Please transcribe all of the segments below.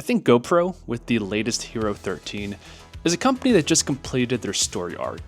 I think GoPro, with the latest Hero 13, is a company that just completed their story arc.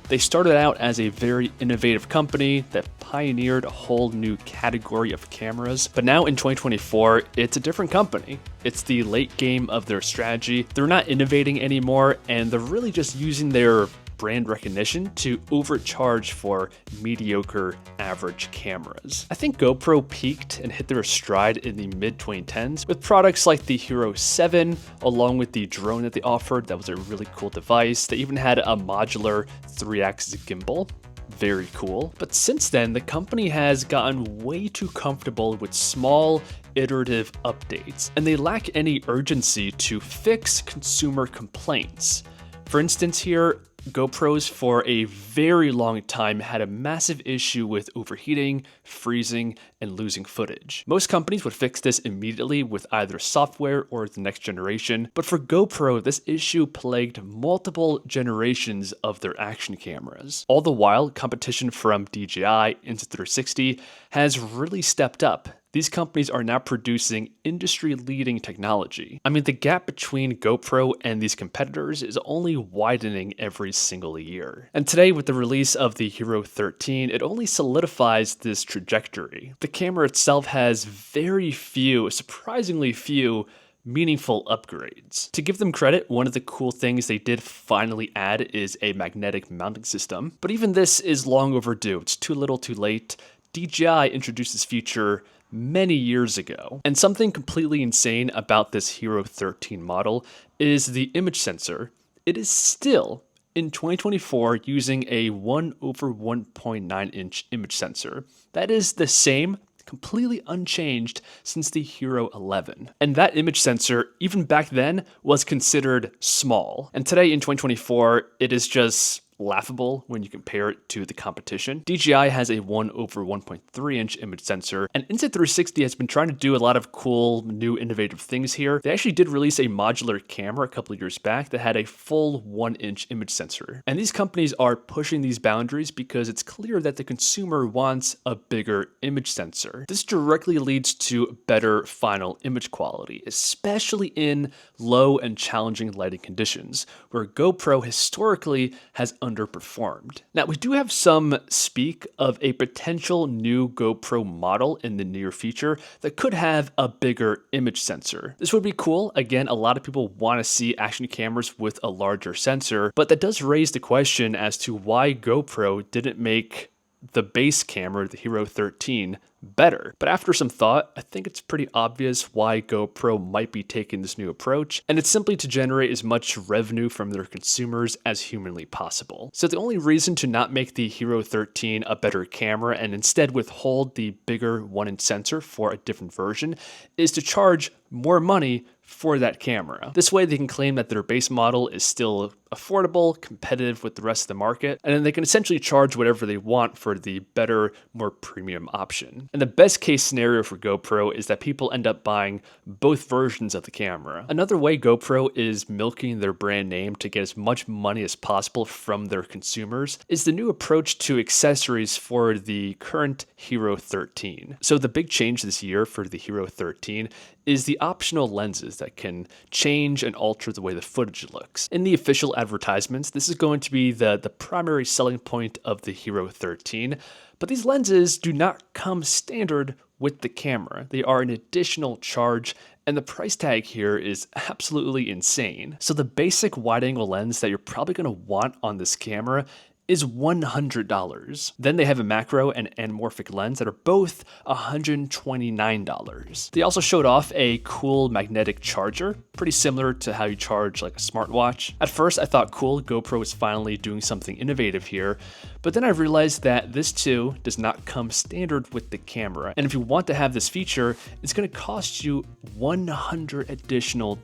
They started out as a very innovative company that pioneered a whole new category of cameras, but now in 2024, it's a different company. It's the late game of their strategy. They're not innovating anymore, and they're really just using their brand recognition to overcharge for mediocre average cameras. I think GoPro peaked and hit their stride in the mid-2010s with products like the Hero 7, along with the drone that they offered. That was a really cool device. They even had a modular 3-axis gimbal. Very cool. But since then, the company has gotten way too comfortable with small, iterative updates, and they lack any urgency to fix consumer complaints. For instance here, GoPros for a very long time had a massive issue with overheating, freezing, and losing footage. Most companies would fix this immediately with either software or the next generation, but for GoPro, this issue plagued multiple generations of their action cameras. All the while, competition from DJI, Insta360 has really stepped up. These companies are now producing industry-leading technology. I mean, the gap between GoPro and these competitors is only widening every single year. And today, with the release of the Hero 13, it only solidifies this trajectory. The camera itself has very few, surprisingly few, meaningful upgrades. To give them credit, one of the cool things they did finally add is a magnetic mounting system, but even this is long overdue. It's too little too late. DJI introduced this feature many years ago. And something completely insane about this Hero 13 model is the image sensor. It is still, in 2024, using a 1/1.9 inch image sensor. That is the same, completely unchanged since the Hero 11. And that image sensor, even back then, was considered small. And today in 2024, it is just laughable when you compare it to the competition. DJI has a 1/1.3 inch image sensor, and Insta360 has been trying to do a lot of cool, new, innovative things here. They actually did release a modular camera a couple of years back that had a full 1-inch image sensor. And these companies are pushing these boundaries because it's clear that the consumer wants a bigger image sensor. This directly leads to better final image quality, especially in low and challenging lighting conditions, where GoPro historically has underperformed. Now, we do have some speak of a potential new GoPro model in the near future that could have a bigger image sensor. This would be cool. Again, a lot of people want to see action cameras with a larger sensor, but that does raise the question as to why GoPro didn't make the base camera, the Hero 13, better. But after some thought, I think it's pretty obvious why GoPro might be taking this new approach, and it's simply to generate as much revenue from their consumers as humanly possible. So the only reason to not make the Hero 13 a better camera and instead withhold the bigger 1-inch sensor for a different version is to charge more money for that camera. This way they can claim that their base model is still affordable, competitive with the rest of the market, and then they can essentially charge whatever they want for the better, more premium option. And the best case scenario for GoPro is that people end up buying both versions of the camera. Another way GoPro is milking their brand name to get as much money as possible from their consumers is the new approach to accessories for the current Hero 13. So the big change this year for the Hero 13 is the optional lenses that can change and alter the way the footage looks. In the official advertisements, this is going to be the primary selling point of the Hero 13, but these lenses do not come standard with the camera. They are an additional charge, and the price tag here is absolutely insane. So the basic wide-angle lens that you're probably going to want on this camera is $100. Then they have a macro and anamorphic lens that are both $129. They also showed off a cool magnetic charger, pretty similar to how you charge like a smartwatch. At first I thought cool, GoPro was finally doing something innovative here, but then I realized that this too does not come standard with the camera. And if you want to have this feature, it's going to cost you $100 additional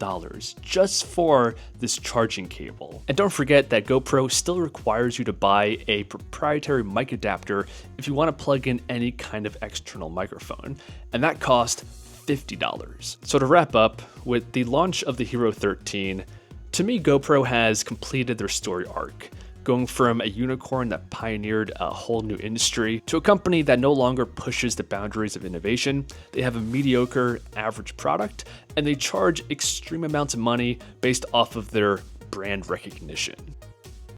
just for this charging cable. And don't forget that GoPro still requires you to buy a proprietary mic adapter if you want to plug in any kind of external microphone, and that costs $50. So to wrap up, with the launch of the Hero 13, to me GoPro has completed their story arc. going from a unicorn that pioneered a whole new industry to a company that no longer pushes the boundaries of innovation. They have a mediocre, average product, and they charge extreme amounts of money based off of their brand recognition.